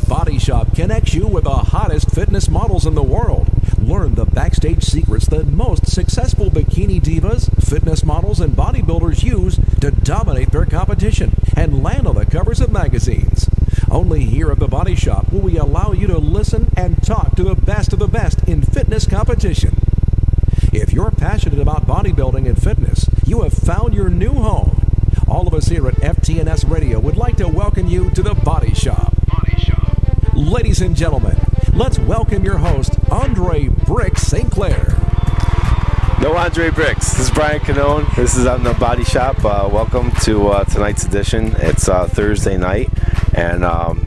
Body Shop connects you with the hottest fitness models in the world. Learn the backstage secrets that most successful bikini divas, fitness models, and bodybuilders use to dominate their competition and land on the covers of magazines. Only here at the Body Shop will we allow you to listen and talk to the best of the best in fitness competition. If you're passionate about bodybuilding and fitness, you have found your new home. All of us here at FTNS Radio would like to welcome you to the Body Shop. Ladies and gentlemen, let's welcome your host, Andre Bricks St. Clair. No Andre Bricks. This is Brian Canone. This is on the Body Shop. Welcome to tonight's edition. It's Thursday night, and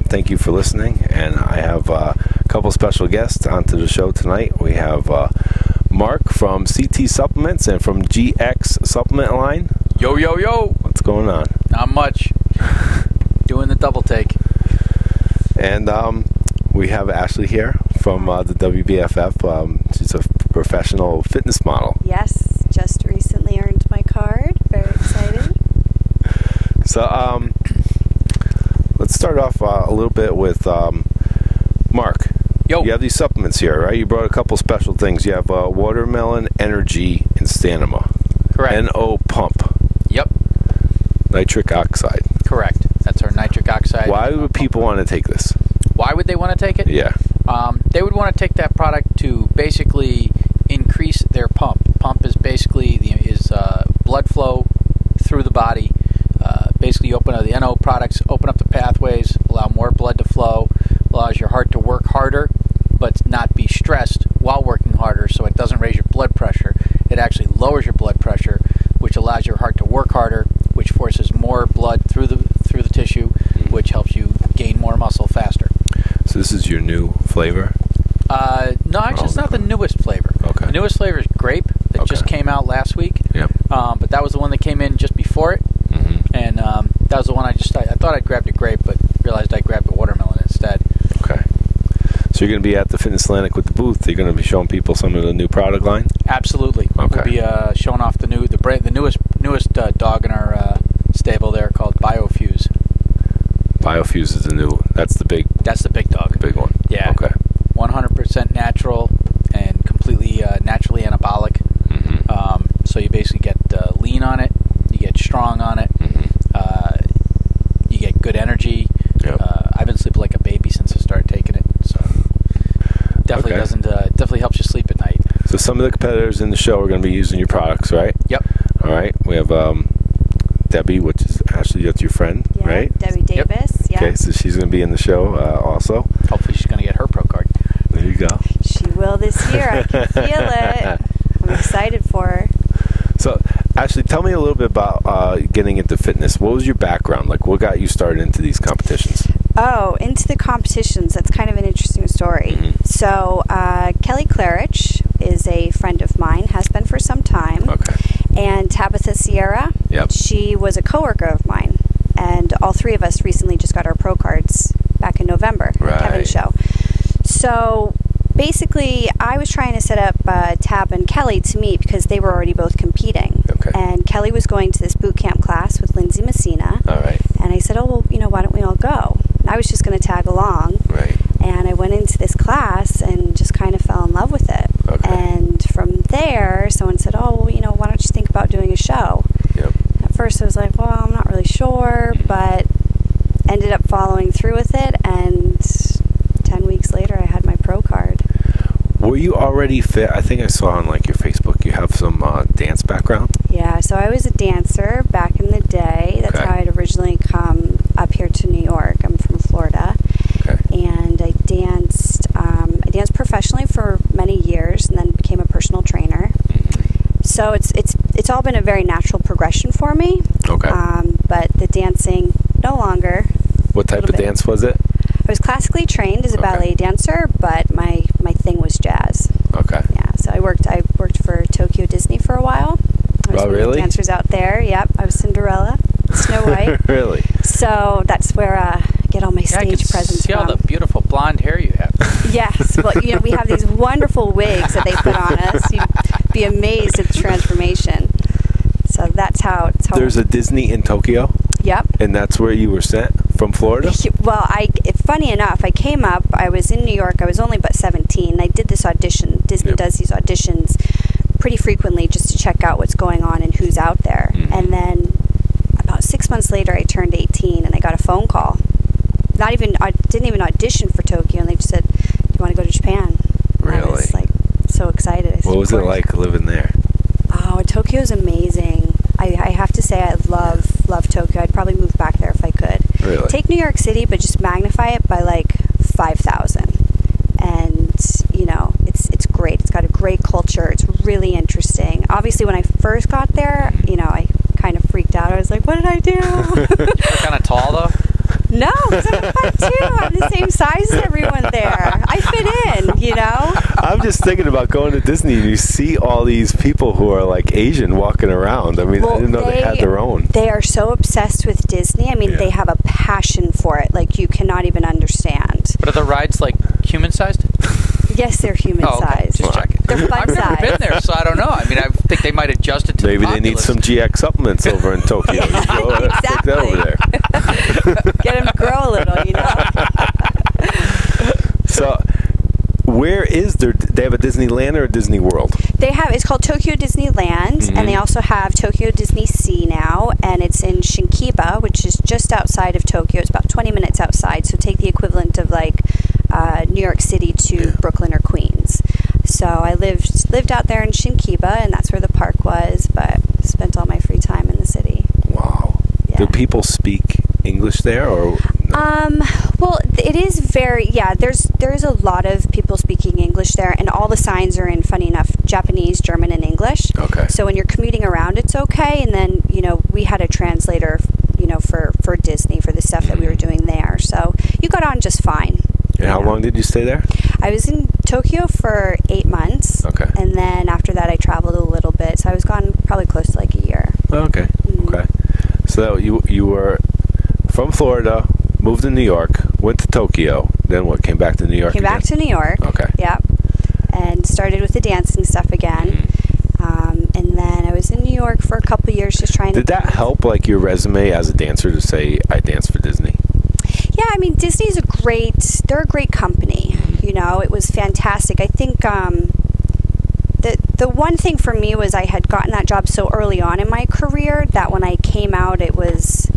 thank you for listening. And I have a couple special guests onto the show tonight. We have Mark from CT Supplements and from GX Supplement Line. Yo, yo, yo. What's going on? Not much. Doing the double take. And we have Ashley here from the WBFF. She's a professional fitness model. Yes, just recently earned my card. Very excited. So let's start off a little bit with Mark. Yo. You have these supplements here, right? You brought a couple special things. You have Watermelon Energy and Stanima. Correct. NO Pump. Yep. Nitric oxide. Correct. That's our nitric oxide. Why would people want to take this? Why would they want to take it? Yeah. They would want to take that product to basically increase their pump. Pump is basically blood flow through the body. Basically, you open up the NO products, open up the pathways, allow more blood to flow, allows your heart to work harder, but not be stressed while working harder, so it doesn't raise your blood pressure. It actually lowers your blood pressure, which allows your heart to work harder, which forces more blood through the tissue, which helps you gain more muscle faster. So this is your new flavor? No, actually, it's not the newest flavor. Okay. The newest flavor is grape. That just came out last week. Yep. But that was the one that came in just before it. Mm-hmm. And that was the one I thought I'd grabbed a grape, but realized I grabbed a watermelon instead. Okay. So you're going to be at the Fitness Atlantic with the booth. You're going to be showing people some of the new product line? Absolutely. Okay. We'll be showing off the newest dog in our stable there called Biofuse. Biofuse is that's the big dog. The big one. Yeah. Okay. 100% natural and completely naturally anabolic. Mm-hmm. So you basically get lean on it, you get strong on it, you get good energy. Yep. I've been sleeping like a baby since I started taking it, so definitely definitely helps you sleep at night. So some of the competitors in the show are going to be using your products, right? Yep. All right. We have Debbie, which is Ashley, that's your friend, Yeah, right? Debbie Davis. Yeah. Okay, so she's going to be in the show also. Hopefully she's going to get her pro card. There you go. She will this year. I can feel it. I'm excited for her. So, Ashley, tell me a little bit about getting into fitness. What was your background? Like, what got you started into these competitions? Oh, into the competitions. That's kind of an interesting story. Mm-hmm. So, Kelly Clarich is a friend of mine, has been for some time. Okay. And Tabitha Sierra, Yep. she was a coworker of mine. And all three of us recently just got our pro cards back in November. Right. Kevin's show. So basically, I was trying to set up Tab and Kelly to meet because they were already both competing. Okay. And Kelly was going to this boot camp class with Lindsay Messina. All right. And I said, oh, well, why don't we all go? And I was just going to tag along. Right. And I went into this class and just kind of fell in love with it. Okay. And from there, someone said, oh, well, why don't you think about doing a show? Yep. At first I was like, well, I'm not really sure, but ended up following through with it, and 10 weeks later I had my pro card. Were you already fit? I think I saw on your Facebook you have some dance background. Yeah, so I was a dancer back in the day. That's Okay. how I'd originally come up here to New York. I'm from Florida. Okay. And I danced professionally for many years and then became a personal trainer. Mm-hmm. So it's all been a very natural progression for me. Okay. But the dancing, no longer. What type of dance was it? I was classically trained as a ballet dancer, but my thing was jazz. Okay. Yeah, so I worked for Tokyo Disney for a while. I was Oh, one of the really? dancers out there. Yep, I was Cinderella, Snow White. Really? So that's where I get all my stage presence See from. all the beautiful blonde hair you have. Yes, well, we have these wonderful wigs that they put on us. You'd be amazed at the transformation. So that's how. There's a Disney in Tokyo? Yep. And that's where you were sent from Florida? Well, funny enough, I came up, I was in New York, I was only but 17. I did this audition. Disney does these auditions pretty frequently just to check out what's going on and who's out there. Mm-hmm. And then about 6 months later, I turned 18 and I got a phone call. I didn't even audition for Tokyo, and they just said, "Do you want to go to Japan?" Really? I was like so excited. I said, What was "Of it course." like living there? Oh, Tokyo's amazing. I have to say I love Tokyo. I'd probably move back there if I could. Really? Take New York City, but just magnify it by like 5,000. And, it's great. It's got a great culture. It's really interesting. Obviously, when I first got there, I kind of freaked out. I was like, what did I do? You're kind of tall, though? No, because I'm 5'2". I'm the same size as everyone there. I fit in, I'm just thinking about going to Disney and you see all these people who are like Asian walking around. I mean, I didn't know they had their own. They are so obsessed with Disney. I mean, Yeah. they have a passion for it like you cannot even understand. But are the rides like human-sized? Yes, they're human-sized. Oh, okay. Just checking. They're I've never fun-sized. been there, so I don't know. I mean, I think they might adjust it to Maybe the they need populace. some GX supplements over in Tokyo. You go, take that over there. Get them to grow a little, So, where is they have a Disneyland or a Disney World? It's called Tokyo Disneyland, and they also have Tokyo Disney Sea now, and it's in Shinkiba, which is just outside of Tokyo. It's about 20 minutes outside, so take the equivalent of like New York City to Brooklyn or Queens. So I lived out there in Shinkiba, and that's where the park was, but spent all my free time in the city. Wow. Yeah. Do people speak English there, or no? Well, it is there's a lot of people speaking English there, and all the signs are in, funny enough, Japanese, German, and English. Okay. So when you're commuting around, it's okay. And then, we had a translator, for Disney, for the stuff that we were doing there. So you got on just fine. And how long did you stay there? I was in Tokyo for 8 months. Okay. And then after that, I traveled a little bit. So I was gone probably close to like a year. Okay. Okay. So you were from Florida, moved to New York, went to Tokyo, then what? Came back to New York. Came back to New York. Okay. Yep. And started with the dancing stuff again. And then I was in New York for a couple of years just trying to... Did that help, like, your resume as a dancer to say, I danced for Disney? Yeah, I mean, Disney's they're a great company. It was fantastic. I think the one thing for me was I had gotten that job so early on in my career that when I came out, it was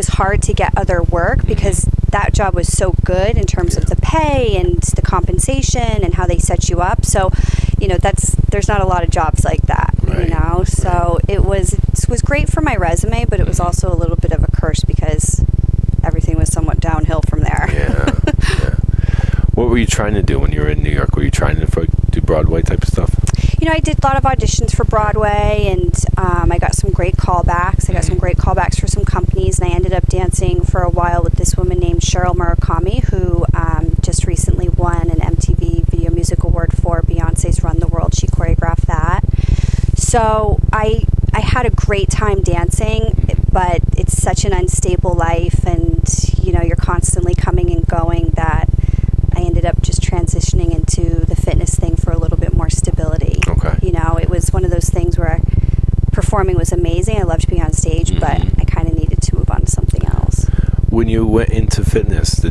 hard to get other work because that job was so good in terms of the pay and the compensation and how they set you up. So, there's not a lot of jobs like that, Right. So it was great for my resume, but it was also a little bit of a curse because everything was somewhat downhill from there. Yeah. What were you trying to do when you were in New York? Were you trying to do Broadway type of stuff? I did a lot of auditions for Broadway, and I got some great callbacks. I got some great callbacks for some companies, and I ended up dancing for a while with this woman named Cheryl Murakami, who just recently won an MTV Video Music Award for Beyonce's Run the World. She choreographed that. So I had a great time dancing, but it's such an unstable life, and you're constantly coming and going that I ended up just transitioning into the fitness thing for a little bit more stability. Okay. It was one of those things where performing was amazing. I loved being on stage, but I kind of needed to move on to something else. When you went into fitness,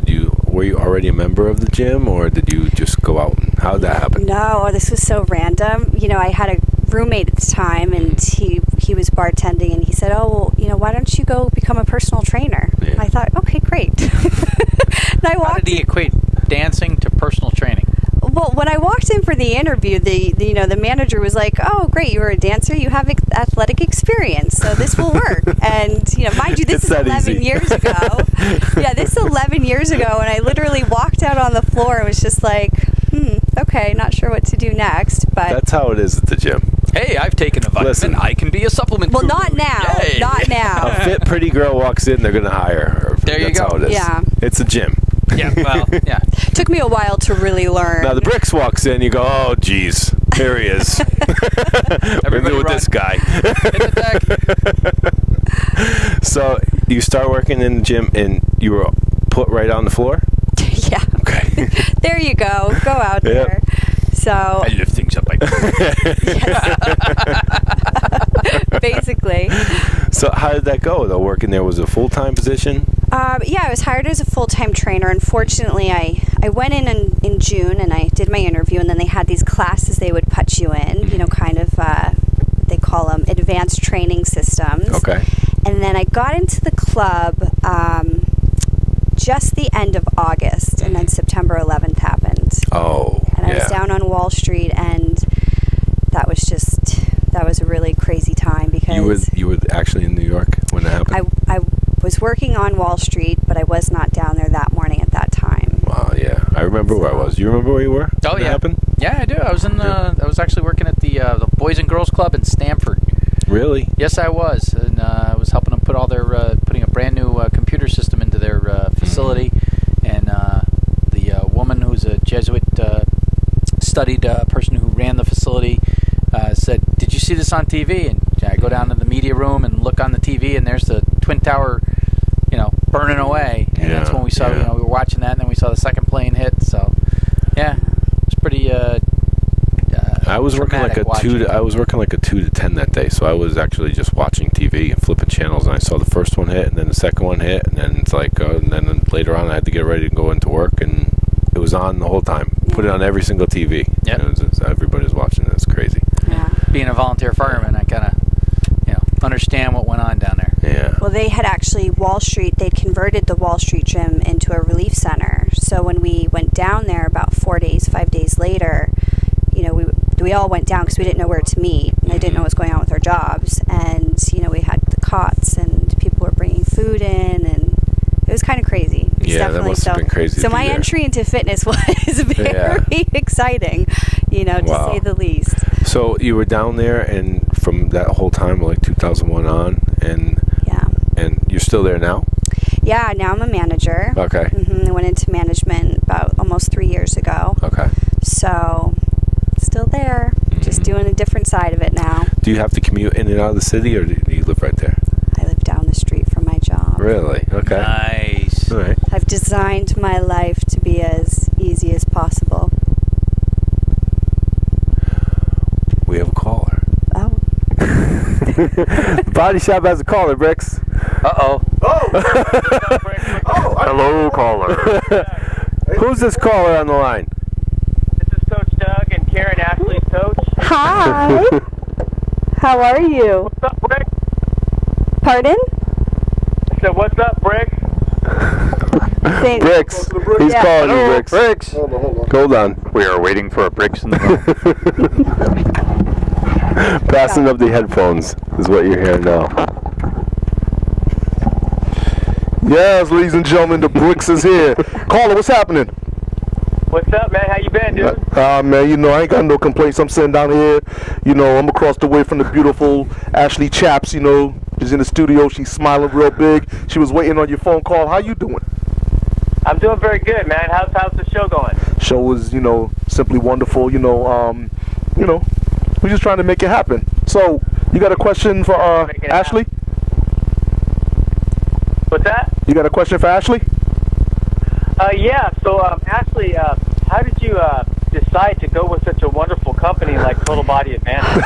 were you already a member of the gym, or did you just go out? How did that happen? No, this was so random. I had a roommate at the time, and he was bartending, and he said, "Oh, well, why don't you go become a personal trainer?" Yeah. I thought, okay, great. And I walked. How did he equate dancing to personal training? Well, when I walked in for the interview, the manager was like, "Oh, great, you were a dancer. You have athletic experience, so this will work." And mind you, this is 11 years ago. Yeah, this is 11 years ago, and I literally walked out on the floor and was just like, okay, not sure what to do next. But That's how it is at the gym. Hey, I've taken a vitamin. Listen. I can be a supplement well, guru. not now. Yay. Not now. A fit, pretty girl walks in, they're going to hire her. There you That's go. how it is. Yeah. It's a gym. Yeah, well, yeah. Took me a while to really learn. Now the Bricks walks in, you go, oh, geez, here he is. We're Everybody with run. this guy. Hit the deck. So you start working in the gym, and you were put right on the floor? Yeah. Okay. There you go. Go out Yep. there. So I lift things up. basically. So how did that go, though? Working there was a full-time position? Yeah, I was hired as a full-time trainer. Unfortunately, I went in June and I did my interview, and then they had these classes they would put you in, you know, kind of, they call them advanced training systems. Okay. And then I got into the club just the end of August, and then September 11th happened. Oh, And I was down on Wall Street, and that was a really crazy time because You were actually in New York when that happened? I was working on Wall Street, but I was not down there that morning at that time. Wow, yeah. I remember where I was. You remember where you were? Oh, when yeah. That happened? Yeah, I do. I was I was actually working at the Boys and Girls Club in Stamford. Really? Yes, I was, and I was helping them put all their putting a brand new computer system into their facility. And the woman who's a Jesuit studied person who ran the facility said, "Did you see this on TV?" And I go down to the media room and look on the TV, and there's the Twin Tower, burning away. And that's when we saw, we were watching that, and then we saw the second plane hit. So, yeah, it was pretty. I was working like a 2 to 10 that day, so I was actually just watching TV and flipping channels, and I saw the first one hit, and then the second one hit, and then it's like, and then later on I had to get ready to go into work, and it was on the whole time. Put it on every single TV. Yep. Everybody was watching it. It's crazy. Yeah. Being a volunteer fireman, I kind of, understand what went on down there. Yeah. Well, they had actually they'd converted the Wall Street gym into a relief center. So when we went down there about 5 days later, we all went down because we didn't know where to meet, and I didn't know what was going on with our jobs. And we had the cots, and people were bringing food in, and it was kind of crazy. Yeah, that must have been crazy. So my entry into fitness was very exciting, to say the least. So you were down there, and from that whole time, like 2001 on, and you're still there now? Yeah, now I'm a manager. Okay. I went into management about almost 3 years ago. Okay. So, still there, just doing a different side of it now. Do you have to commute in and out of the city, or do you live right there? I live down the street from my job. Really? Okay. Nice. All right. I've designed my life to be as easy as possible. We have a caller. Oh. The body shop has a caller, Bricks. Uh-oh. Hello, caller. Who's this caller on the line? This is Coach Doug and Karen Ashley's coach. Hi. How are you? What's up, Brick? Pardon? I said, what's up, Brick? Bricks. He's calling you, Bricks. Bricks. Hold on. We are waiting for a Bricks in the phone. Passing up the headphones is what you're hearing now. Yes, ladies and gentlemen, the Bricks is here. Caller, what's happening? What's up, man? How you been, dude? Man, I ain't got no complaints. I'm sitting down here. I'm across the way from the beautiful Ashley Chapps. She's in the studio. She's smiling real big. She was waiting on your phone call. How you doing? I'm doing very good, man. How's the show going? Show was, simply wonderful. We're just trying to make it happen. So, you got a question for Ashley? What's that? You got a question for Ashley? Yeah. So, Ashley, how did you decide to go with such a wonderful company like Total Body Advantage?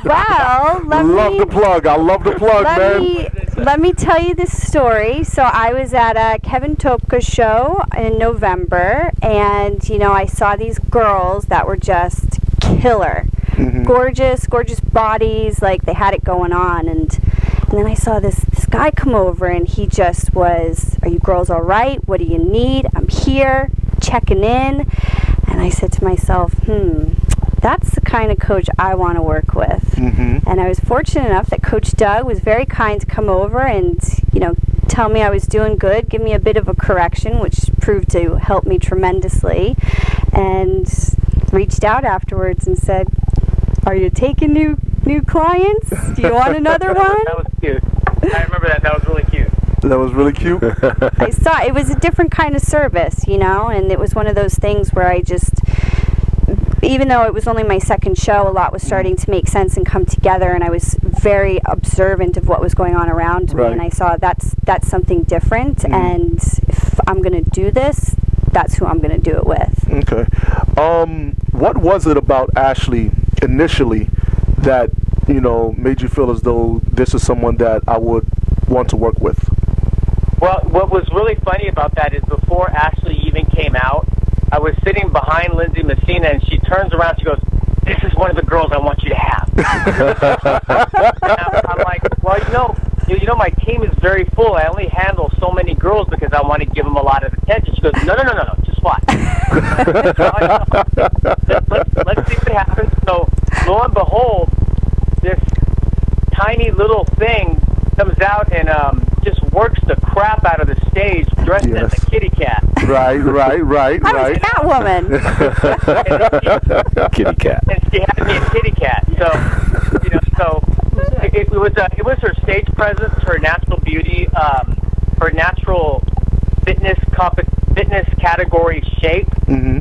Well, Love the plug. I love the plug, man. Let me tell you this story. So I was at Kevin Topka's show in November, and I saw these girls that were just killer. Mm-hmm. Gorgeous bodies, like they had it going on. And then I saw this guy come over, and he just was, "Are you girls all right? What do you need? I'm here, checking in." And I said to myself, that's the kind of coach I want to work with. Mm-hmm. And I was fortunate enough that Coach Doug was very kind to come over and, tell me I was doing good, give me a bit of a correction, which proved to help me tremendously, and reached out afterwards and said, "Are you taking new clients? Do you want another one?" That was cute. I remember that. That was really cute. That was really cute. I saw it was a different kind of service, and it was one of those things where I just, even though it was only my second show, a lot was starting to make sense and come together, and I was very observant of what was going on around me, and I saw that's something different, and if I'm going to do this, that's who I'm going to do it with. Okay. What was it about Ashley initially that, made you feel as though this is someone that I would want to work with? Well, what was really funny about that is before Ashley even came out, I was sitting behind Lindsay Messina, and she turns around, she goes, "This is one of the girls I want you to have." I'm like, well, my team is very full. I only handle so many girls because I want to give them a lot of attention. She goes, no, just watch. Let's see what happens. So, lo and behold, this tiny little thing comes out and just works the crap out of the stage dressed as a kitty cat. Right. I was Catwoman. Kitty cat. And she had me a kitty cat. So it was her stage presence, her natural beauty, her natural fitness category shape. Mm-hmm.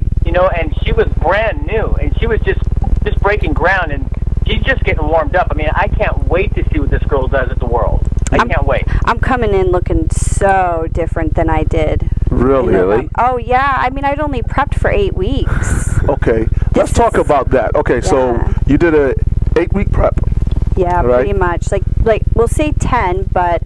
And she was brand new, and she was just breaking ground, and she's just getting warmed up. I mean, I can't wait to see what this girl does at the World. I can't wait. I'm coming in looking so different than I did. Really? Oh, yeah. I mean, I'd only prepped for 8 weeks. Okay. Let's talk about that. Okay, so you did a 8-week prep. Yeah, right? Pretty much. Like we'll say 10, but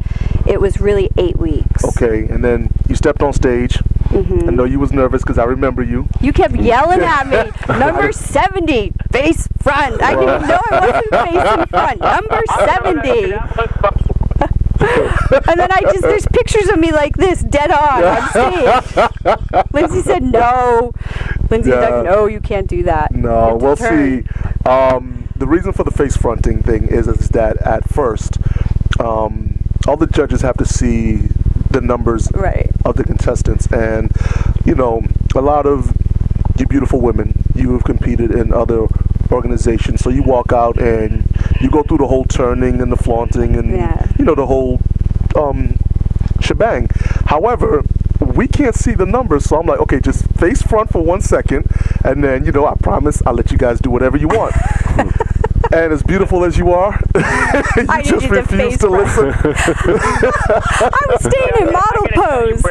it was really 8 weeks. Okay, and then you stepped on stage. Mm-hmm. I know you was nervous because I remember you. You kept yelling at me, number 70, face front. I didn't even know I wasn't facing front. Number 70. And then there's pictures of me like this, dead on stage. Lindsay said no. Lindsay's like, no, you can't do that. No, we'll see. The reason for the face fronting thing is that at first, all the judges have to see the numbers of the contestants. And, a lot of you beautiful women, you have competed in other organizations. So you walk out and you go through the whole turning and the flaunting and, the whole shebang. However, we can't see the numbers, so I'm like, okay, just face front for 1 second, and then, I promise I'll let you guys do whatever you want. And as beautiful as you are, you just refuse to listen. I was staying in model pose.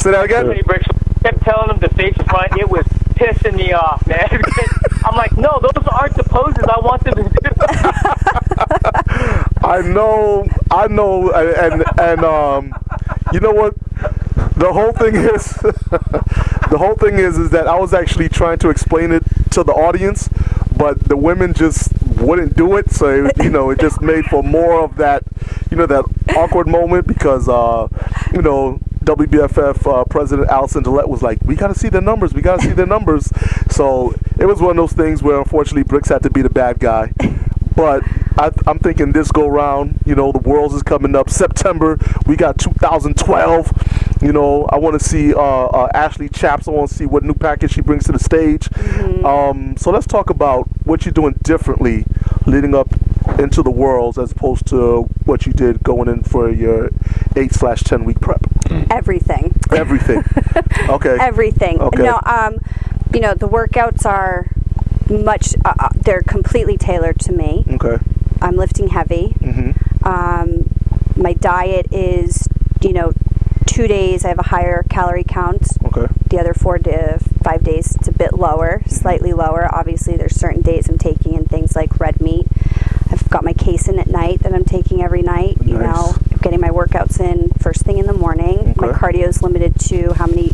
Say that again? I kept telling them to face front. It was pissing me off, man. I'm like, no, those aren't the poses I want them to do. I know, and you know what? The whole thing is that I was actually trying to explain it to the audience, but the women just wouldn't do it. So it just made for more of that, that awkward moment because WBFF President Allison Gillette was like, we got to see the numbers. So it was one of those things where unfortunately Bricks had to be the bad guy. But I'm thinking this go round, the Worlds is coming up September. We got 2012. I want to see Ashley Chapps. I want to see what new package she brings to the stage. Mm-hmm. So let's talk about what you're doing differently leading up into the Worlds as opposed to what you did going in for your 8/10 week prep. Everything. Okay. Everything. Okay. No, the workouts are they're completely tailored to me. Okay. I'm lifting heavy. Mm-hmm. My diet is, 2 days I have a higher calorie count. Okay. The other 4 to 5 days it's a bit lower, slightly lower. Obviously there's certain days I'm taking in things like red meat. I've got my casein at night that I'm taking every night. Nice. I'm getting my workouts in first thing in the morning. Okay. My cardio is limited to how many,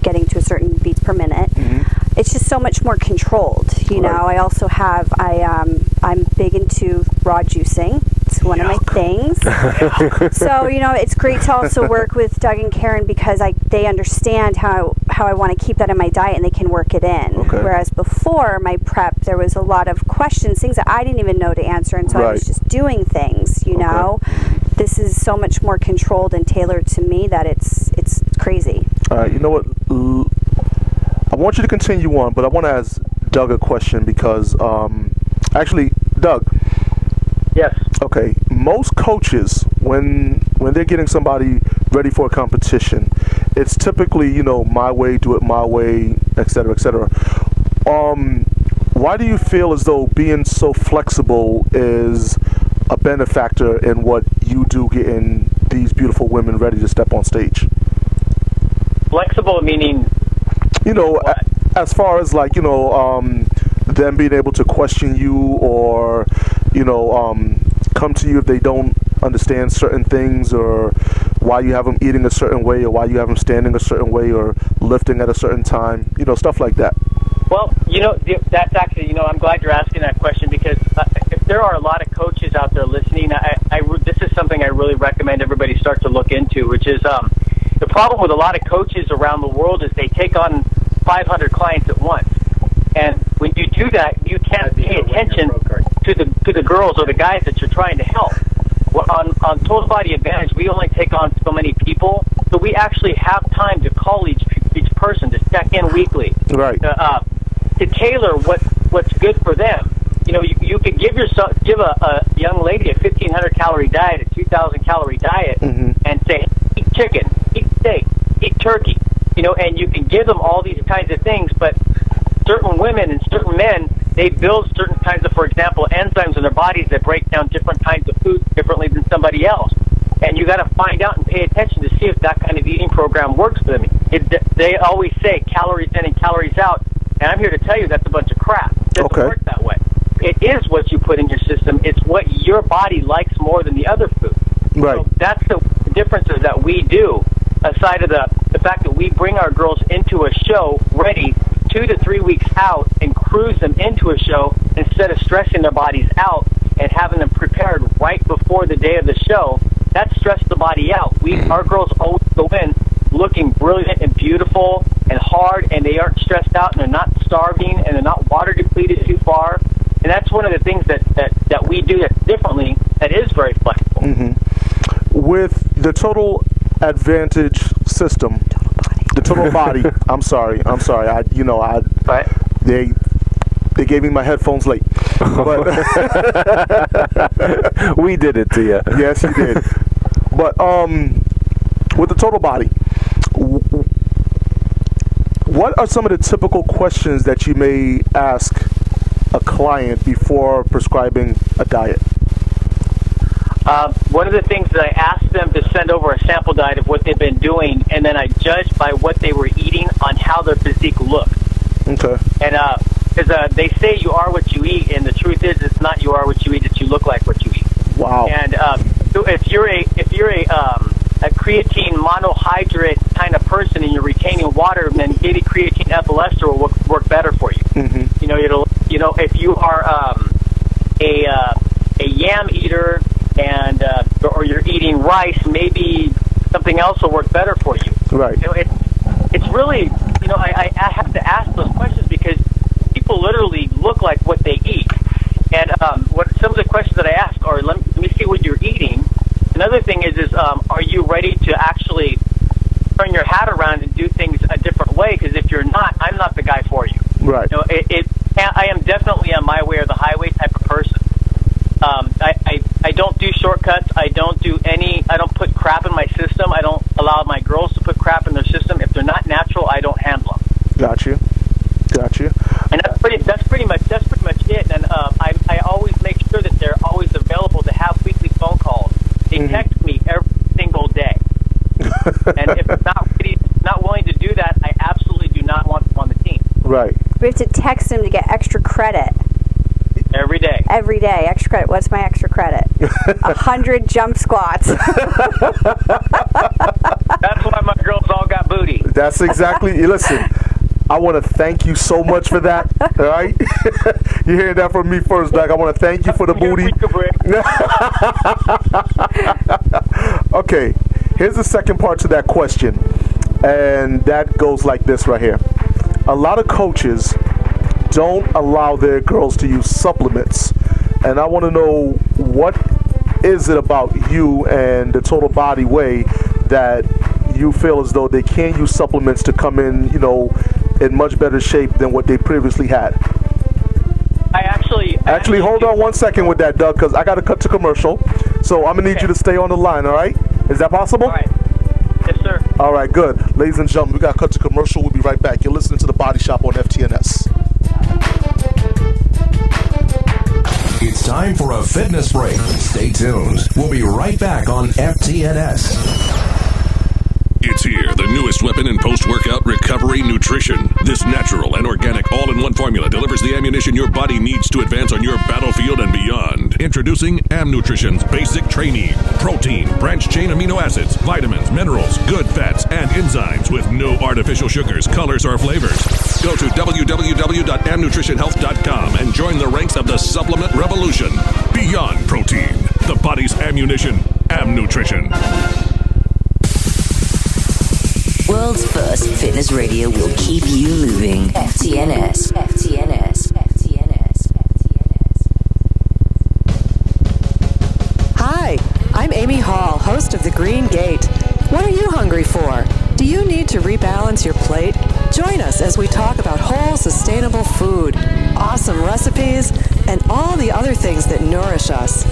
getting to a certain beats per minute. Mm-hmm. It's just so much more controlled. I also have I'm big into raw juicing. It's one of my things. So it's great to also work with Doug and Karen because they understand how I want to keep that in my diet and they can work it in. Okay. Whereas before my prep there was a lot of questions, things that I didn't even know to answer, and so I was just doing things. This is so much more controlled and tailored to me that it's crazy. All right, you know what? I want you to continue on, but I want to ask Doug a question because, actually, Doug. Yes. Okay. Most coaches, when they're getting somebody ready for a competition, it's typically my way, do it my way, etc., etc. Why do you feel as though being so flexible is a benefactor in what you do, getting these beautiful women ready to step on stage? Flexible meaning? As far as them being able to question you or, come to you if they don't understand certain things, or why you have them eating a certain way, or why you have them standing a certain way, or lifting at a certain time, stuff like that? Well, that's actually, I'm glad you're asking that question, because if there are a lot of coaches out there listening, this is something I really recommend everybody start to look into, which is the problem with a lot of coaches around the world is they take on 500 clients at once. And when you do that, you can't pay attention to the girls or the guys that you're trying to help. Well, on Total Body Advantage, we only take on so many people, so we actually have time to call each person, to check in weekly, right? To tailor what's good for them. You could give a young lady a 1,500 calorie diet, a 2,000 calorie diet, and say, hey, eat chicken, eat steak, eat turkey, and you can give them all these kinds of things, but certain women and certain men, they build certain kinds of, for example, enzymes in their bodies that break down different kinds of food differently than somebody else. And you got to find out and pay attention to see if that kind of eating program works for them. They always say calories in and calories out, and I'm here to tell you that's a bunch of crap. It doesn't work that way. It is what you put in your system. It's what your body likes more than the other food. Right. So that's the differences that we do, aside of the fact that we bring our girls into a show ready 2 to 3 weeks out and cruise them into a show instead of stressing their bodies out and having them prepared right before the day of the show. That stressed the body out. Our girls always go in looking brilliant and beautiful and hard, and they aren't stressed out, and they're not starving, and they're not water depleted too far. And that's one of the things that we do that's differently, that is very flexible. With the Total Advantage system, the Total Body. I'm sorry. They gave me my headphones late. But we did it to you. Yes, you did. But with the Total Body, what are some of the typical questions that you may ask a client before prescribing a diet? One of the things that I asked them to send over a sample diet of what they've been doing, and then I judged by what they were eating on how their physique looked. Okay. And because they say you are what you eat, and the truth is, it's not you are what you eat; it's you look like what you eat. Wow. And so if you're a creatine monohydrate kind of person and you're retaining water, then maybe creatine ethyl ester will work better for you. If you are a yam eater and or you're eating rice, maybe something else will work better for you. Right. It's really, I have to ask those questions because people literally look like what they eat. And what some of the questions that I ask are, let me see what you're eating. Another thing is are you ready to actually turn your hat around and do things a different way? Because if you're not, I'm not the guy for you. Right. I am definitely a my way or the highway type of person. I don't do shortcuts. I don't put crap in my system. I don't allow my girls to put crap in their system. If they're not natural, I don't handle them. Got you. And that's pretty much it. And I always make sure that they're always available to have weekly phone calls. They text me every single day. And if they're not willing to do that, I absolutely do not want them on the team. Right. We have to text them to get extra credit. Every day. Extra credit. What's my extra credit? 100 jump squats. That's why my girls all got booty. That's exactly. Listen, I want to thank you so much for that. All right? You hear that from me first, Doc. I want to thank you for the booty. Okay. Here's the second part to that question. And that goes like this right here. A lot of coaches don't allow their girls to use supplements. And I want to know, what is it about you and the Total Body Way that you feel as though they can't use supplements to come in, in much better shape than what they previously had? I actually hold on 1 second with that, Doug, because I got to cut to commercial. So I'm going to need you to stay on the line, all right? Is that possible? All right. Yes, sir. All right, good. Ladies and gentlemen, we got to cut to commercial. We'll be right back. You're listening to The Body Shop on FTNS. It's time for a fitness break. Stay tuned. We'll be right back on FTNS. It's It's here, the newest weapon in post-workout recovery nutrition. This natural and organic all-in-one formula delivers the ammunition your body needs to advance on your battlefield and beyond. Introducing Nutrition's Basic Training. Protein, branched-chain amino acids, vitamins, minerals, good fats, and enzymes with no artificial sugars, colors, or flavors. Go to www.amnutritionhealth.com and join the ranks of the supplement revolution. Beyond protein, the body's ammunition. Nutrition. World's first fitness radio will keep you moving. FTNS. FTNS. FTNS. FTNS. Hi, I'm Amy Hall, host of The Green Gate. What are you hungry for? Do you need to rebalance your plate? Join us as we talk about whole, sustainable food, awesome recipes, and all the other things that nourish us.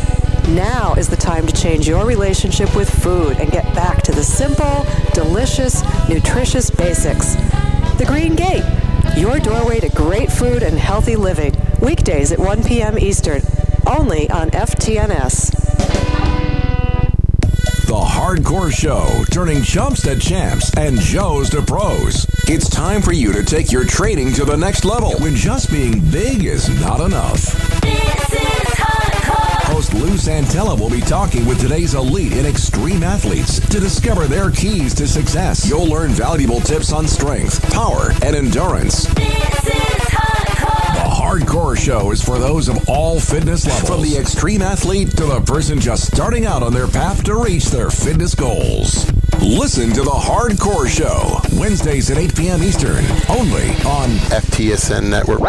Now is the time to change your relationship with food and get back to the simple, delicious, nutritious basics. The Green Gate, your doorway to great food and healthy living. Weekdays at 1 p.m. Eastern, only on FTNS. The Hardcore Show, turning chumps to champs and Joes to pros. It's time for you to take your training to the next level when just being big is not enough. This is hardcore. Host Lou Santella will be talking with today's elite and extreme athletes to discover their keys to success. You'll learn valuable tips on strength, power, and endurance. This is hardcore. The Hardcore Show is for those of all fitness levels, from the extreme athlete to the person just starting out on their path to reach their fitness goals. Listen to The Hardcore Show, Wednesdays at 8 p.m. Eastern, only on FTSN Network.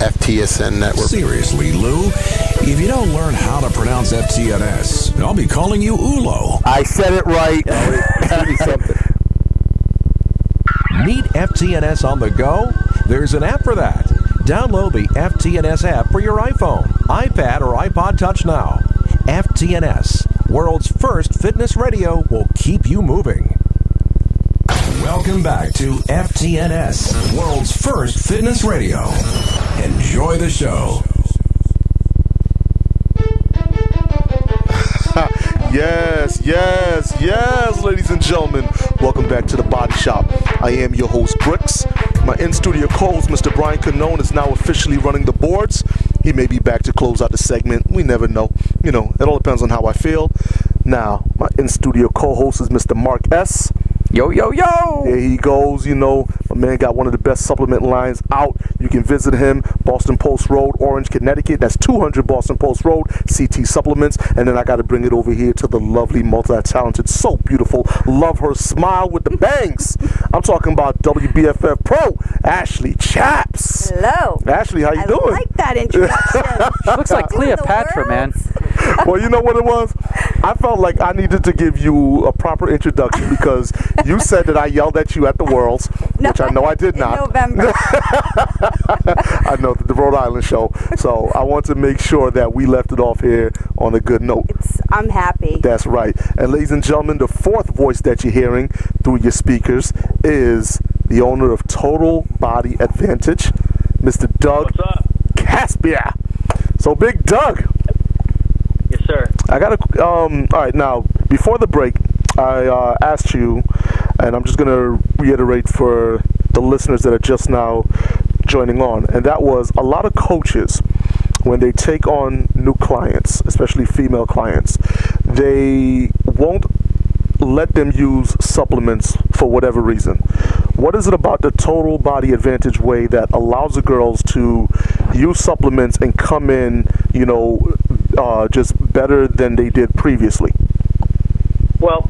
FTSN Network. Seriously, Lou, if you don't learn how to pronounce FTNS, I'll be calling you Ulo. I said it right. Tell me something. Need FTNS on the go? There's an app for that. Download the FTNS app for your iPhone, iPad, or iPod Touch now. FTNS, world's first fitness radio, will keep you moving. Welcome back to FTNS, world's first fitness radio. Enjoy the show. Yes, ladies and gentlemen. Welcome back to the Body Shop. I am your host, Bricks. My in-studio co-host, Mr. Brian Canone, is now officially running the boards. He may be back to close out the segment. We never know. It all depends on how I feel. Now, my in-studio co-host is Mr. Mark S. Yo, yo, yo! There he goes. My man got one of the best supplement lines out. You can visit him, Boston Post Road, Orange, Connecticut. That's 200 Boston Post Road, CT Supplements. And then I got to bring it over here to the lovely, multi-talented, so beautiful, love her smile with the bangs. I'm talking about WBFF Pro, Ashley Chapps. Hello. Ashley, how you doing? I like that introduction. She looks like Cleopatra, man. Well, you know what it was? I felt like I needed to give you a proper introduction because you said that I yelled at you at the Worlds, which I know I did not. In November. I know, the Rhode Island show. So I want to make sure that we left it off here on a good note. I'm happy. That's right. And ladies and gentlemen, the fourth voice that you're hearing through your speakers is the owner of Total Body Advantage, Mr. Doug Caspia. So, Big Doug. Yes, sir. I got to, all right, now, before the break, I asked you, and I'm just going to reiterate for the listeners that are just now joining on, and that was a lot of coaches, when they take on new clients, especially female clients, they won't let them use supplements for whatever reason. What is it about the Total Body Advantage way that allows the girls to use supplements and come in, just better than they did previously? Well,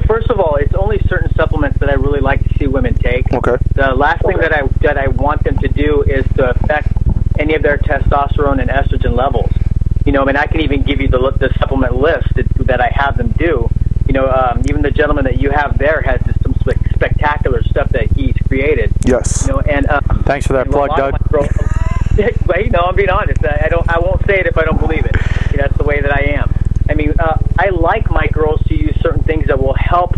first of all, it's only certain supplements that I really like to see women take. Okay. The last thing that I want them to do is to affect any of their testosterone and estrogen levels. I can even give you the supplement list that I have them do. Even the gentleman that you have there has some spectacular stuff that he's created. Yes. And thanks for that plug, Doug. I'm being honest. I won't say it if I don't believe it. That's the way that I am. I like my girls to use certain things that will help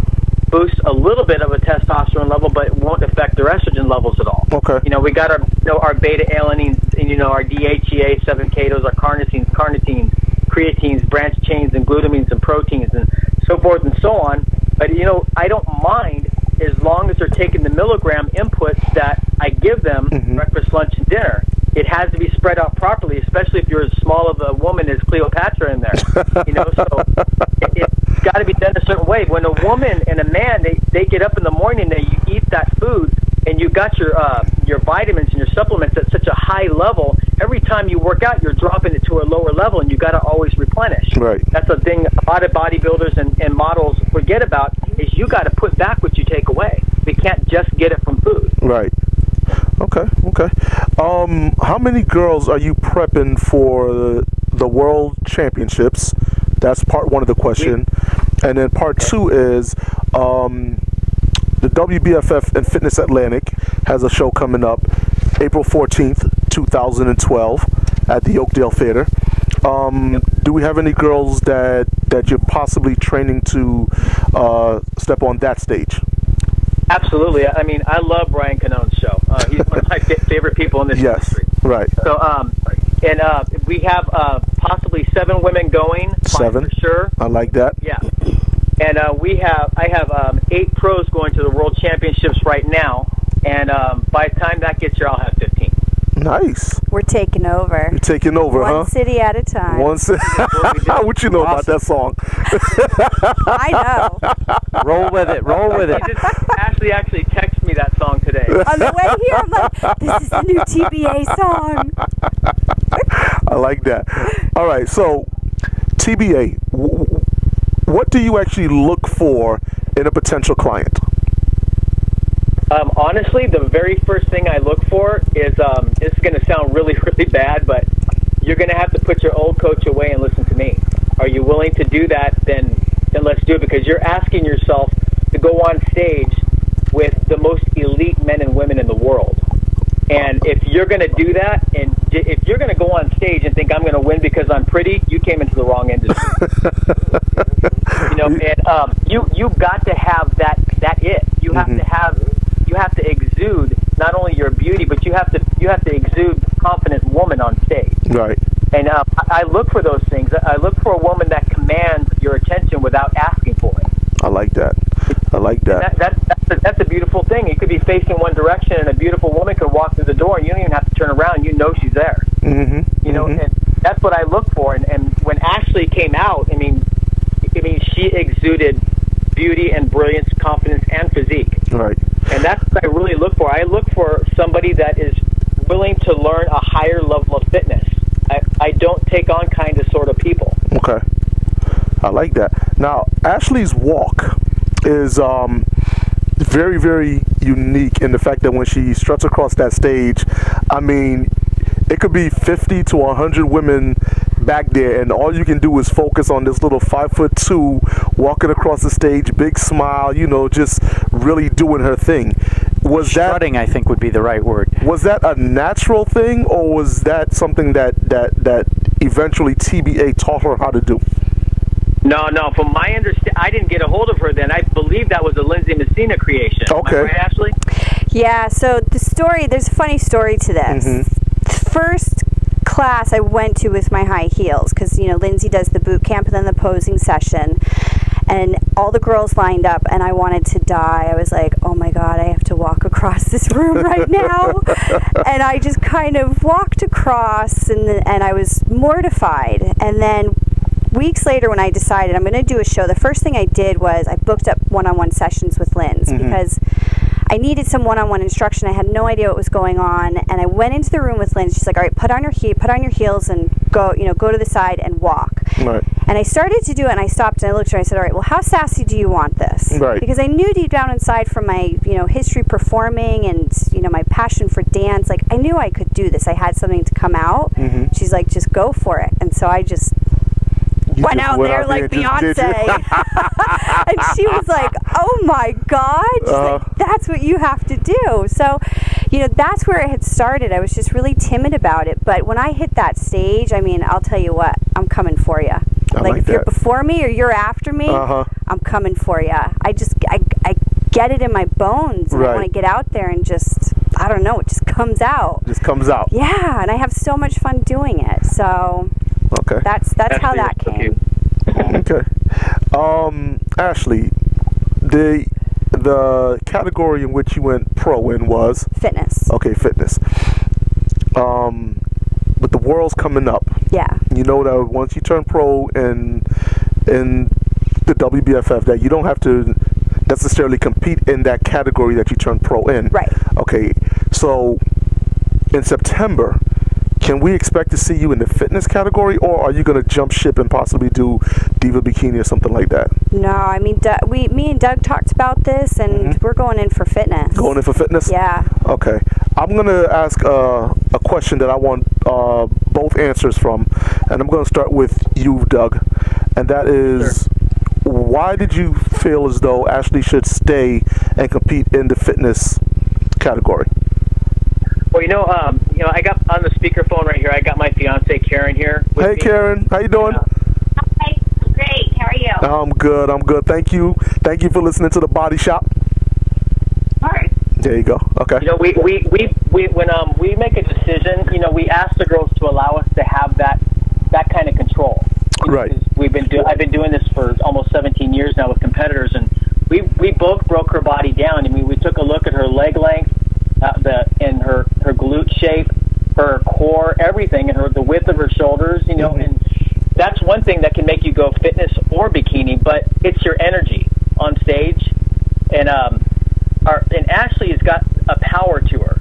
boost a little bit of a testosterone level, but it won't affect their estrogen levels at all. Okay. We got our beta-alanines, and our DHEA, 7-ketos, our carnitines, creatines, branched chains, and glutamines, and proteins, and so forth and so on. But, I don't mind as long as they're taking the milligram inputs that I give them, breakfast, lunch, and dinner. It has to be spread out properly, especially if you're as small of a woman as Cleopatra in there. So it's got to be done a certain way. When a woman and a man, they get up in the morning, they eat that food, and you got your vitamins and your supplements at such a high level. Every time you work out, you're dropping it to a lower level, and you got to always replenish. Right. That's a thing a lot of bodybuilders and models forget about, is you got to put back what you take away. We can't just get it from food. Right. Okay. How many girls are you prepping for the World Championships? That's part one of the question. And then part two is the WBFF and Fitness Atlantic has a show coming up April 14th, 2012 at the Oakdale Theater. Do we have any girls that you're possibly training to step on that stage? Absolutely. I mean, I love Brian Canone's show. He's one of my favorite people in this industry. Right. So, we have possibly 7 women going. 7 for sure. I like that. Yeah. And I have 8 pros going to the World Championships right now. And by the time that gets here, I'll have 15. Nice. We're taking over. You're taking over, One city at a time. One city. What you know about that song? I know. Roll with it. Ashley actually texted me that song today. On the way here, I'm like, this is the new TBA song. I like that. All right, so TBA, what do you actually look for in a potential client? Honestly, the very first thing I look for is, it's going to sound really, really bad, but you're going to have to put your old coach away and listen to me. Are you willing to do that? Then let's do it, because you're asking yourself to go on stage with the most elite men and women in the world. And if you're going to do that, and if you're going to go on stage and think I'm going to win because I'm pretty, you came into the wrong industry. And you got to have that it. You have to exude not only your beauty, but you have to exude confident woman on stage. Right. And I look for those things. I look for a woman that commands your attention without asking for it. I like that. That's a beautiful thing. You could be facing one direction, and a beautiful woman could walk through the door, and you don't even have to turn around. You know she's there. And that's what I look for. And when Ashley came out, I mean, she exuded beauty and brilliance, confidence, and physique. Right. And that's what I really look for. I look for somebody that is willing to learn a higher level of fitness. I don't take on kind of sort of people. Okay. I like that. Now, Ashley's walk is very, very unique in the fact that when she struts across that stage, I mean, it could be 50 to 100 women back there, and all you can do is focus on this little 5'2" walking across the stage, big smile, just really doing her thing. Strutting, I think, would be the right word. Was that a natural thing, or was that something that eventually TBA taught her how to do? No. From my understanding, I didn't get a hold of her then. I believe that was a Lindsay Messina creation. Okay. Am I right, Ashley? Yeah, so there's a funny story to this. First class I went to with my high heels, because Lindsay does the boot camp and then the posing session, and all the girls lined up, and I wanted to die. I was like, oh my god, I have to walk across this room right now. And I just kind of walked across, and I was mortified. And then weeks later, when I decided I'm going to do a show, the first thing I did was I booked up one-on-one sessions with Linz, because I needed some one-on-one instruction. I had no idea what was going on, and I went into the room with Linz. She's like, all right, put on your heels and go to the side and walk. Right. And I started to do it, and I stopped and I looked at her and I said, all right, well, how sassy do you want this? Right. Because I knew deep down inside from my, history performing and, my passion for dance, like I knew I could do this. I had something to come out. She's like, just go for it. And so I just went out there like Beyonce. And she was like, oh my God. She's like, that's what you have to do. So, that's where it had started. I was just really timid about it. But when I hit that stage, I mean, I'll tell you what, I'm coming for you. Like if you're before me or you're after me, I'm coming for you. I get it in my bones. And I want to get out there and just, I don't know, it just comes out. Just comes out. Yeah, and I have so much fun doing it. So okay, that's how that came. Okay. Ashley, the the category in which you went pro in was Fitness. okay, fitness. But the world's coming up. Yeah. You know that once you turn pro in the WBFF, that you don't have to necessarily compete in that category that you turn pro in. Right. Okay. So in September, can we expect to see you in the fitness category, or are you going to jump ship and possibly do Diva Bikini or something like that? No, I mean, me and Doug talked about this, and we're going in for fitness. Going in for fitness? Yeah. Okay. I'm going to ask a question that I want both answers from, and I'm going to start with you, Doug, and that is, why did you feel as though Ashley should stay and compete in the fitness category? Well, I got on the speakerphone right here. I got my fiance Karen here. With Hey, me. Karen, how you doing? Hi, great. How are you? I'm good. Thank you for listening to the Body Shop. All right. There you go. Okay. When we make a decision, we ask the girls to allow us to have that kind of control. Right. I've been doing this for almost 17 years now with competitors, and we both broke her body down. I mean, we took a look at her leg length, and her glute shape, her core, everything, and the width of her shoulders. And that's one thing that can make you go fitness or bikini, but it's your energy on stage, and Ashley has got a power to her,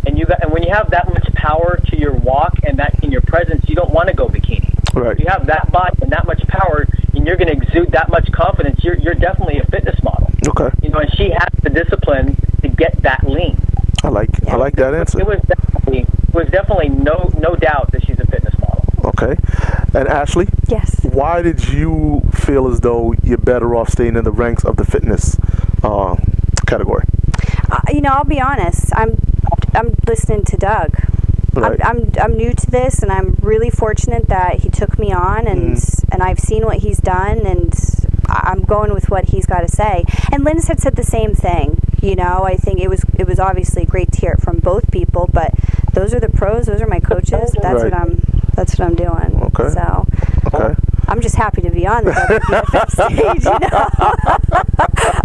and when you have that much power to your walk and that in your presence, you don't want to go bikini. Right. If you have that body and that much power, and you're going to exude that much confidence, you're definitely a fitness model. Okay. And she has the discipline to get that lean. I like that answer. It was definitely no doubt that she's a fitness model. Okay. And Ashley? Yes. Why did you feel as though you're better off staying in the ranks of the fitness category? I'll be honest. I'm listening to Doug. Right. I'm new to this, and I'm really fortunate that he took me on, and I've seen what he's done, and I'm going with what he's got to say. And Linz had said the same thing. I think it was obviously great to hear it from both people, but those are the pros. Those are my coaches. That's Right. what I'm doing. Okay. So. Okay. I'm just happy to be on the WBFF stage.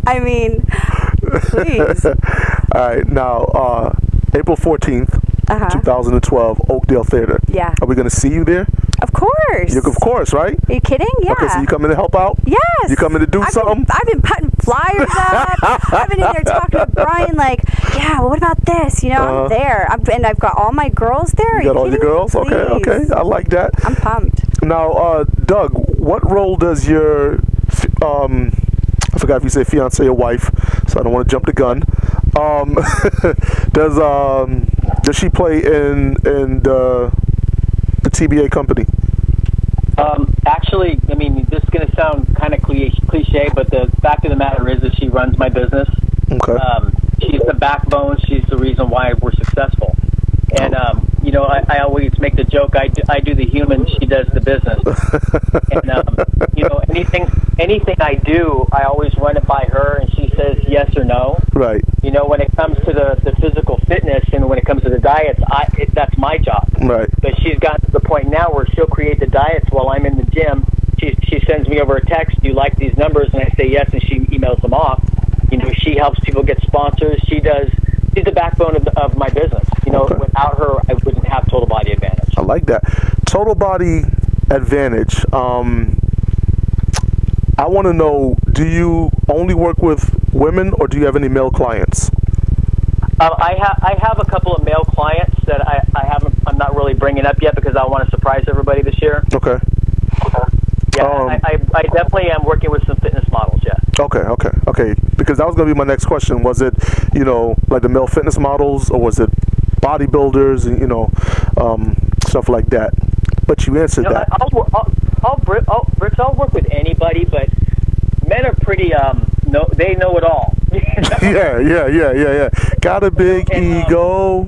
I mean, please. All right. Now, April 14th, 2012, Oakdale Theater. Yeah. Are we going to see you there? Of course. Of course, right? Are you kidding? Yeah. Okay, so you coming to help out? Yes. You coming to do something? I've been putting flyers up. I've been in there talking to Brian like, yeah, well, what about this? I'm there. And I've got all my girls there. You got all your girls? Please. Okay. I like that. I'm pumped. Now, Doug, what role does your, I forgot if you say fiance or wife, so I don't want to jump the gun. Does she play in the TBA company? Actually, I mean, this is going to sound kind of cliche, but the fact of the matter is that she runs my business. Okay. She's the backbone. She's the reason why we're successful. And, I always make the joke, I do the human, she does the business. And, anything I do, I always run it by her, and she says yes or no. Right. When it comes to the physical fitness and when it comes to the diets, that's my job. Right. But she's gotten to the point now where she'll create the diets while I'm in the gym. She sends me over a text, do you like these numbers? And I say yes, and she emails them off. She helps people get sponsors. She's the backbone of my business. Okay. Without her, I wouldn't have Total Body Advantage. I like that. Total Body Advantage. I want to know, do you only work with women, or do you have any male clients? I have a couple of male clients that I'm not really bringing up yet because I want to surprise everybody this year. Okay. Yeah, I definitely am working with some fitness models, yeah. Okay. Because that was going to be my next question. Was it, like the male fitness models, or was it bodybuilders, and, stuff like that? But you answered that. I'll work with anybody, but men are pretty, they know it all. Yeah. Got a big ego.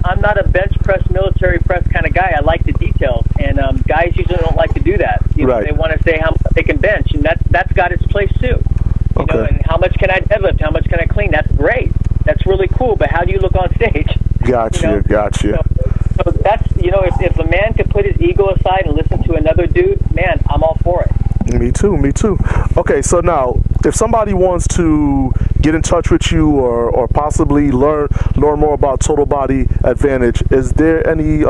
I'm not a bench press, military press kind of guy. I like the details, and guys usually don't like to do that. Right. They want to say how much they can bench, and that's got its place too. And how much can I deadlift? How much can I clean? That's great. That's really cool. But how do you look on stage? Gotcha. So that's if a man could put his ego aside and listen to another dude, man, I'm all for it. Me Me too. Okay, so now, if somebody wants to get in touch with you or possibly learn more about Total Body Advantage, is there any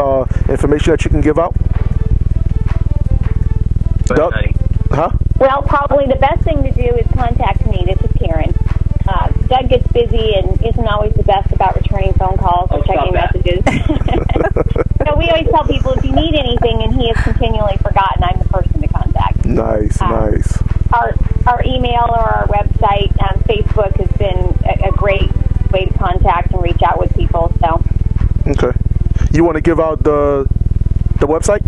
information that you can give out? Doug? Huh? Well, probably the best thing to do is contact me. This is Karen. Doug gets busy and isn't always the best about returning phone calls or checking messages. So we always tell people if you need anything and he is continually forgotten, I'm the person to contact. Nice. Our email or our website, Facebook has been a great way to contact and reach out with people. So. Okay. You want to give out the website?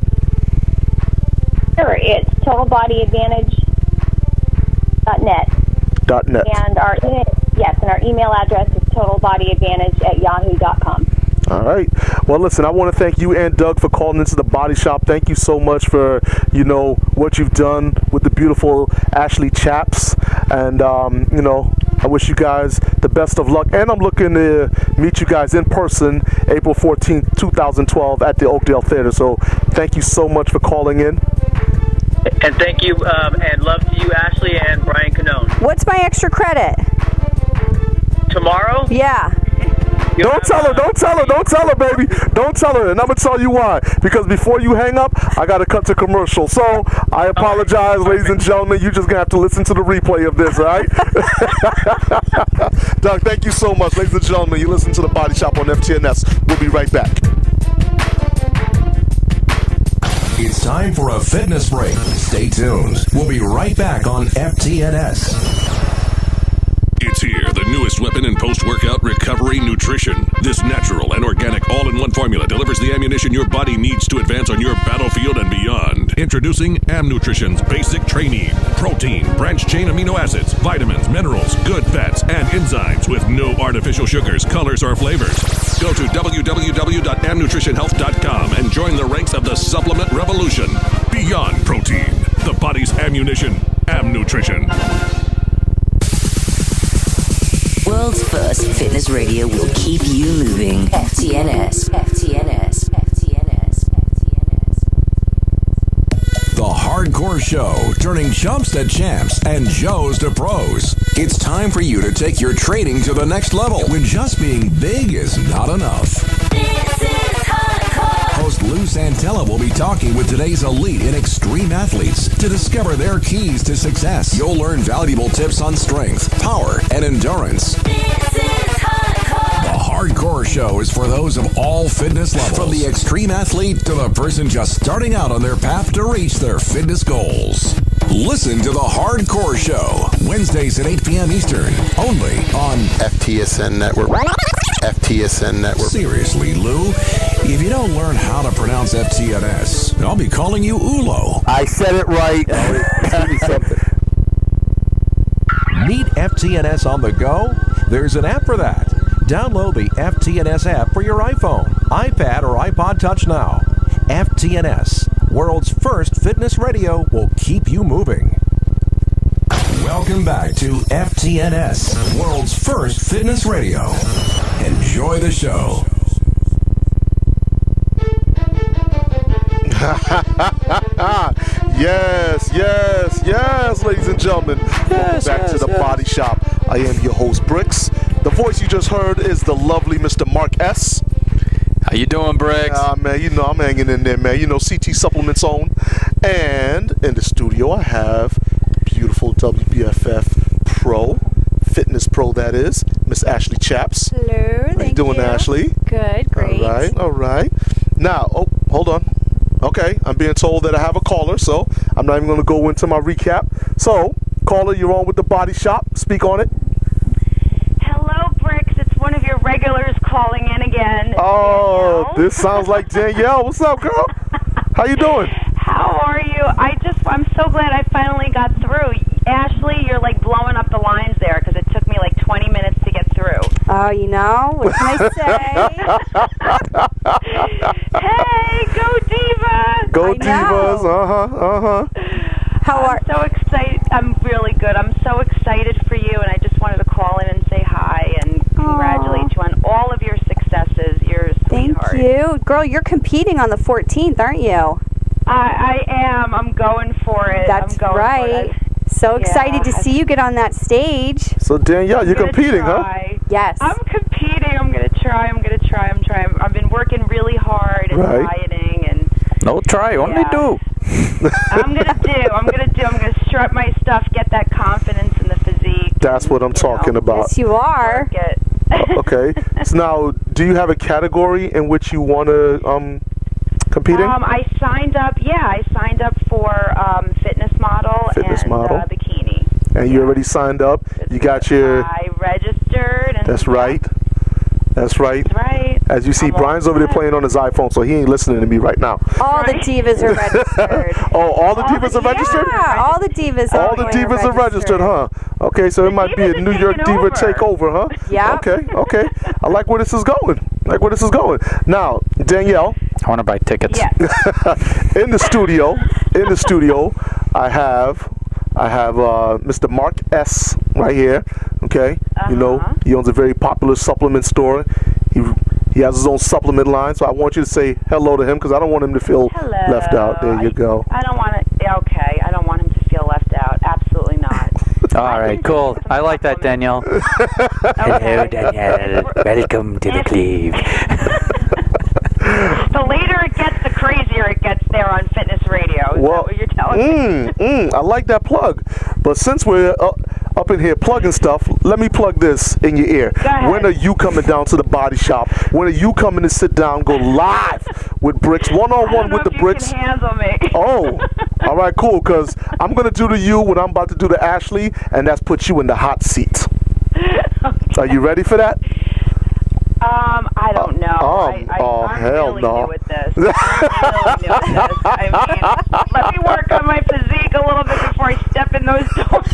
Sure. It's totalbodyadvantage.net. .net. And our email address is totalbodyadvantage@yahoo.com. All right. Well, listen, I want to thank you and Doug for calling into the Body Shop. Thank you so much for, what you've done with the beautiful Ashley Chapps. And, I wish you guys the best of luck. And I'm looking to meet you guys in person April 14th, 2012 at the Oakdale Theater. So thank you so much for calling in. And thank you, and love to you, Ashley and Brian Canone. What's my extra credit? Tomorrow? Yeah. Don't tell her, baby. Don't tell her. And I'm going to tell you why. Because before you hang up, I got to cut to commercial. So I apologize, ladies and gentlemen. You're just going to have to listen to the replay of this, all right? Doug, thank you so much. Ladies and gentlemen, you listen to The Body Shop on FTNS. We'll be right back. It's time for a fitness break. Stay tuned. We'll be right back on FTNS. It's here, the newest weapon in post-workout recovery nutrition. This natural and organic all-in-one formula delivers the ammunition your body needs to advance on your battlefield and beyond. Introducing Nutrition's Basic Training. Protein, branched-chain amino acids, vitamins, minerals, good fats, and enzymes with no artificial sugars, colors, or flavors. Go to www.amnutritionhealth.com and join the ranks of the supplement revolution. Beyond protein, the body's ammunition. Nutrition. World's first fitness radio will keep you moving. FTNS. The Hardcore Show, turning chumps to champs and Joes to pros. It's time for you to take your training to the next level when just being big is not enough. This is hardcore. Host Lou Santella will be talking with today's elite and extreme athletes to discover their keys to success. You'll learn valuable tips on strength, power, and endurance. This is hardcore. The Hardcore Show is for those of all fitness levels, from the extreme athlete to the person just starting out on their path to reach their fitness goals. Listen to The Hardcore Show, Wednesdays at 8 p.m. Eastern, only on FTSN Network. FTSN Network. Seriously, Lou, if you don't learn how to pronounce FTNS, I'll be calling you Ulo. I said it right. Need FTNS on the go? There's an app for that. Download the FTNS app for your iPhone, iPad, or iPod Touch now. FTNS, world's first fitness radio, will keep you moving. Welcome back to FTNS, world's first fitness radio. Enjoy the show. Yes, ladies and gentlemen. Welcome back to the Body Shop. I am your host, Bricks. The voice you just heard is the lovely Mr. Mark S. How you doing, Briggs? Man, I'm hanging in there, man. CT Supplements on. And in the studio, I have beautiful WBFF Pro, Fitness Pro that is, Miss Ashley Chapps. Hello, How you doing, Ashley? Good, great. All right. Now, hold on. Okay, I'm being told that I have a caller, so I'm not even going to go into my recap. So, caller, you're on with the Body Shop. Speak on it. Hello, Bricks. It's one of your regulars calling in again. Oh, Danielle. this sounds like Danielle. What's up, girl? How you doing? How are you? I'm so glad I finally got through. Ashley, you're like blowing up the lines there because it took me like 20 minutes to get through. Oh, what can I say? Hey, go Diva! Go Divas, I'm so excited. I'm really good. I'm so excited for you, and I just wanted to call in and say hi and congratulate you on all of your successes. You're a Thank sweetheart. you. Girl, you're competing on the 14th, aren't you? I am. I'm going for it. That's right. So excited to see you get on that stage. So Danielle, you're competing, huh? Yes. I'm competing. I'm gonna try. I'm trying. I've been working really hard and dieting and. No try, only do. I'm gonna strut my stuff, get that confidence in the physique. That's what I'm talking about. Yes, you are. Okay. So now, do you have a category in which you want to compete in? I signed up. Yeah, I signed up for fitness model and bikini. And you already signed up. You got your. I registered. And That's right. That's right. As you see, Brian's over there playing on his iPhone, so he ain't listening to me right now. All the divas are registered. Oh, all the divas are registered? Yeah, all the divas are All the divas are registered, huh? Okay, so it might be a New York diva takeover, huh? Yeah. Okay. I like where this is going. Now, Danielle. I want to buy tickets. Yes. In the studio, I have Mr. Mark S. right here. Okay, you know he owns a very popular supplement store. He has his own supplement line, so I want you to say hello to him because I don't want him to feel left out. There you go. I don't want to. Okay, I don't want him to feel left out. Absolutely not. All right, cool. I like that, Danielle. Hello, Danielle. Welcome to the Cleve. The later it gets, the crazier it gets there on Fitness Radio. Is that what you're telling me? I like that plug. But since we're up in here plugging stuff, let me plug this in your ear. Go ahead. When are you coming down to the body shop? When are you coming to sit down, go live with Bricks, one-on-one with the Bricks? You can handle me. Oh, all right, cool, because I'm going to do to you what I'm about to do to Ashley, and that's put you in the hot seat. Okay. Are you ready for that? I don't know. I'm hell really no. new at this. I mean, let me work on my physique a little bit before I step in those doors.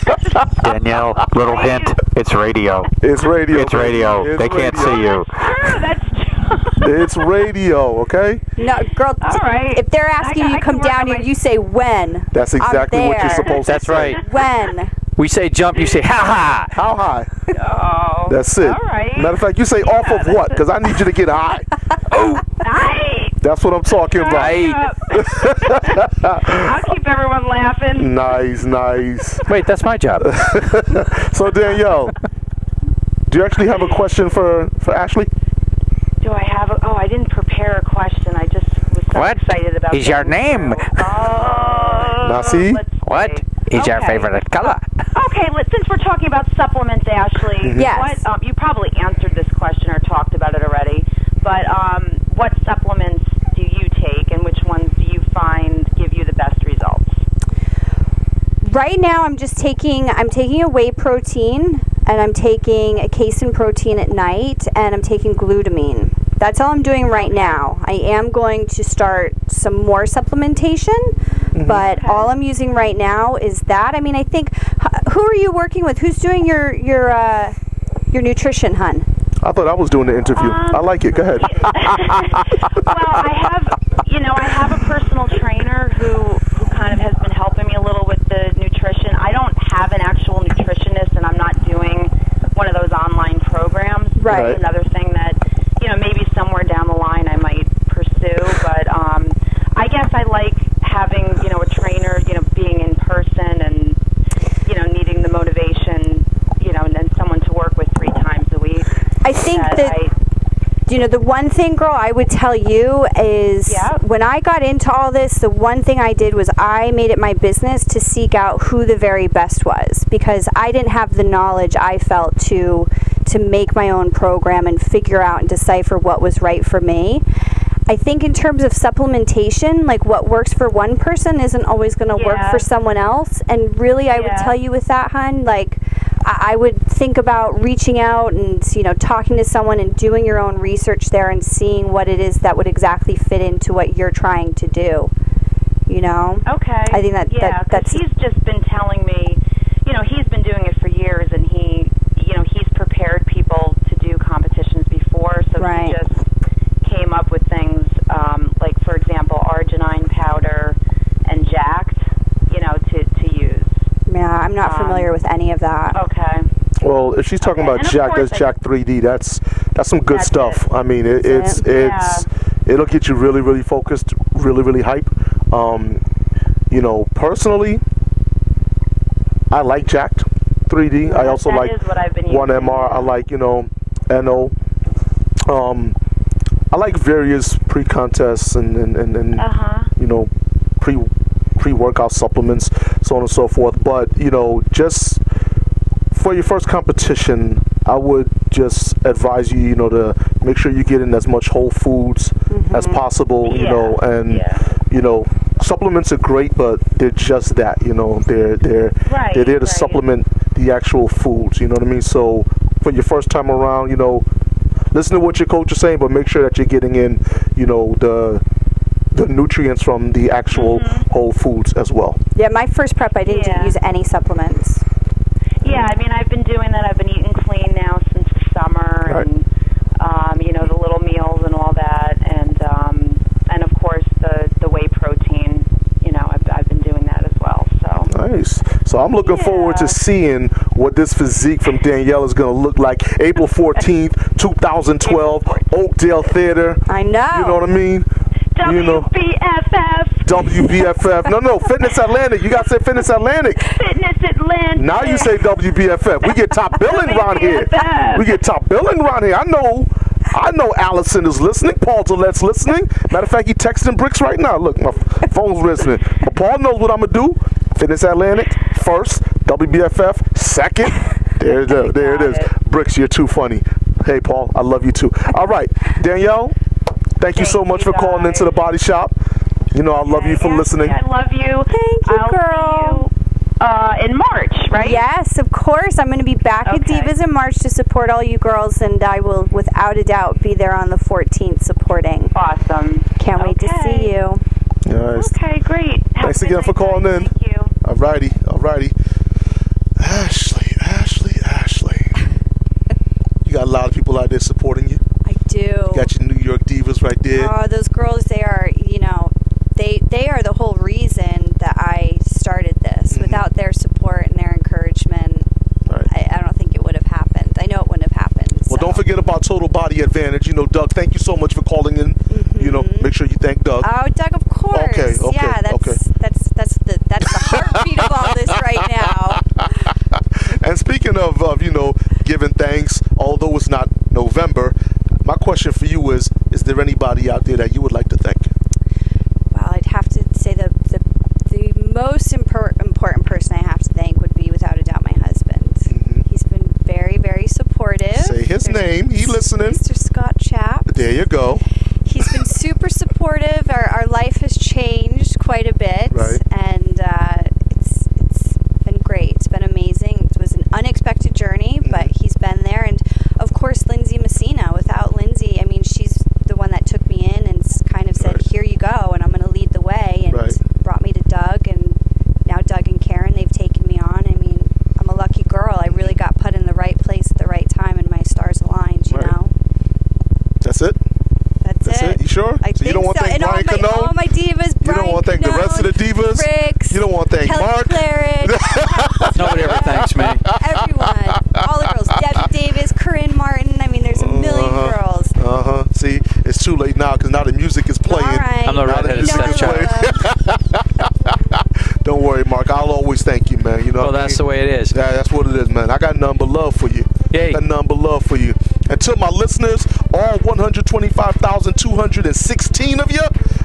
Danielle, little hint, it's radio. It's radio. It's radio. They can't see you. That's true. It's radio, okay? No, girl, all right. If they're asking you to come down here, you say when. That's exactly what you're supposed to say. That's right. When. We say jump, you say how high. How high? Oh. That's it. All right. Matter of fact, you say off of what? Because I need you to get high. Oh. Nice. That's what I'm talking about. I'll keep everyone laughing. Nice. Wait, that's my job. So, Danielle, do you actually have a question for Ashley? Do I have I didn't prepare a question. I just was so excited about Is your name? Now see? What is your favorite color? Okay, since we're talking about supplements, Ashley, Yes. You probably answered this question or talked about it already, but what supplements do you take and which ones do you find give you the best results? Right now, I'm taking a whey protein, and I'm taking a casein protein at night, and I'm taking glutamine. That's all I'm doing right now. I am going to start some more supplementation, but all I'm using right now is that. I mean, I think, who are you working with? Who's doing your nutrition, hun? I thought I was doing the interview. I like it. Go ahead. Well, I have a personal trainer who kind of has been helping me a little with the nutrition. I don't have an actual nutritionist, and I'm not doing one of those online programs. Right. That's another thing that, maybe somewhere down the line I might pursue. But I guess I like having, a trainer, being in person and, needing the motivation, and then someone to work with 3 times a week. I think the one thing, girl, I would tell you is when I got into all this, the one thing I did was I made it my business to seek out who the very best was, because I didn't have the knowledge I felt to make my own program and figure out and decipher what was right for me. I think in terms of supplementation, like what works for one person isn't always going to work for someone else. And really, I would tell you with that, hun, like I would think about reaching out and, talking to someone and doing your own research there and seeing what it is that would exactly fit into what you're trying to do. Okay. I think that's. He's just been telling me, he's been doing it for years, and he's prepared people to do competitions before, so he just came up with things like, for example, arginine powder and Jacked, to use. Yeah, I'm not familiar with any of that. Okay. Well, if she's talking about Jack, that's Jack 3D. That's some good stuff. I mean, it'll get you really, really focused, really, really hype. Personally, I like Jacked 3D. I also like 1MR. I like, NO. I like various pre-contests and pre-workout supplements, so on and so forth. But, just for your first competition, I would just advise you, to make sure you get in as much whole foods as possible, supplements are great, but they're just that, they're there to supplement the actual foods, you know what I mean? So for your first time around, listen to what your coach is saying, but make sure that you're getting in, the nutrients from the actual whole foods as well. Yeah, my first prep, I didn't use any supplements. Yeah, I mean, I've been doing that. I've been eating clean now since the summer, and the little meals and all that, and of course the whey protein. I've been doing that as well. So nice. So I'm looking forward to seeing what this physique from Danielle is going to look like. April 14th, 2012, Oakdale Theater. I know. You know what I mean? WBFF. WBFF. No, Fitness Atlantic. You got to say Fitness Atlantic. Fitness Atlantic. Now you say WBFF. We get top billing around here. I know Allison is listening. Paul Gillette's listening. Matter of fact, he texting Bricks right now. Look, my phone's listening. But Paul knows what I'm going to do. Fitness Atlantic first. WBFF second. There it is. Bricks, you're too funny. Hey, Paul, I love you too. All right, Danielle, thank you so much for calling into the Body Shop. I love you for listening. I love you. Thank you, girl. In March, right? Yes, of course. I'm going to be back at Divas in March to support all you girls, and I will, without a doubt, be there on the 14th supporting. Awesome. Can't wait to see you. Nice. Okay, great. Thanks again for calling in. Thank you. All righty. Ashley. You got a lot of people out there supporting you. I do. You got your New York Divas right there. Oh, those girls, they are, they are the whole reason that I started this. Without their support and their encouragement, I don't think it would have happened. I know it wouldn't have happened. Well, don't forget about Total Body Advantage. Doug, thank you so much for calling in. Make sure you thank Doug. Oh, Doug, of course. Okay. Yeah, that's the heartbeat of all this right now. And speaking of giving thanks, although it's not November, my question for you is there anybody out there that you would like to thank? Well, I'd have to say the most important person I have to thank would be, without a doubt, my husband. He's been very, very supportive. Say his name. He listening. Mr. Scott Chapps. There you go. He's been super supportive. Our life has changed quite a bit, and it's been great. It's been amazing. It was an unexpected journey, but he's been there. And of course, Lindsay Messina. Without Lindsay, I mean, she's the one that took me in and kind of said, "Here you go," and I'm going to lead the way, and brought me to Doug, and now Doug and Karen, they've taken me on. I mean, I'm a lucky girl. I really got put in the right place at the right time, and my stars aligned. You know. That's it. That's it. You sure? I think you don't want to thank Brian Canone? All my divas. You don't want to thank the rest of the divas? Bricks, you don't want to thank Kelly Mark? Clarick. Nobody ever thanks me. Everyone. All the girls. Debbie Davis, Corinne Martin. I mean, there's a million girls. See, it's too late now because now the music is playing. All right. I'm the redheaded stepchild. Don't worry, Mark. I'll always thank you, man. Well, that's the way it is. Yeah, that's what it is, man. I got nothing but love for you. Yay. Got nothing but love for you. And to my listeners, all 125,216 of you,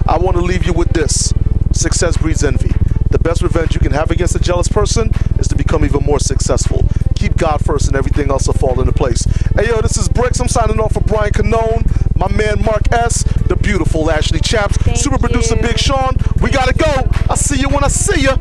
I want to leave you with this. Success breeds envy. The best revenge you can have against a jealous person is to become even more successful. Keep God first and everything else will fall into place. Hey, yo, this is Bricks. I'm signing off for Brian Canone, my man Mark S., the beautiful Ashley Chapps, super producer Big Sean. We got to go. I'll see you when I see you.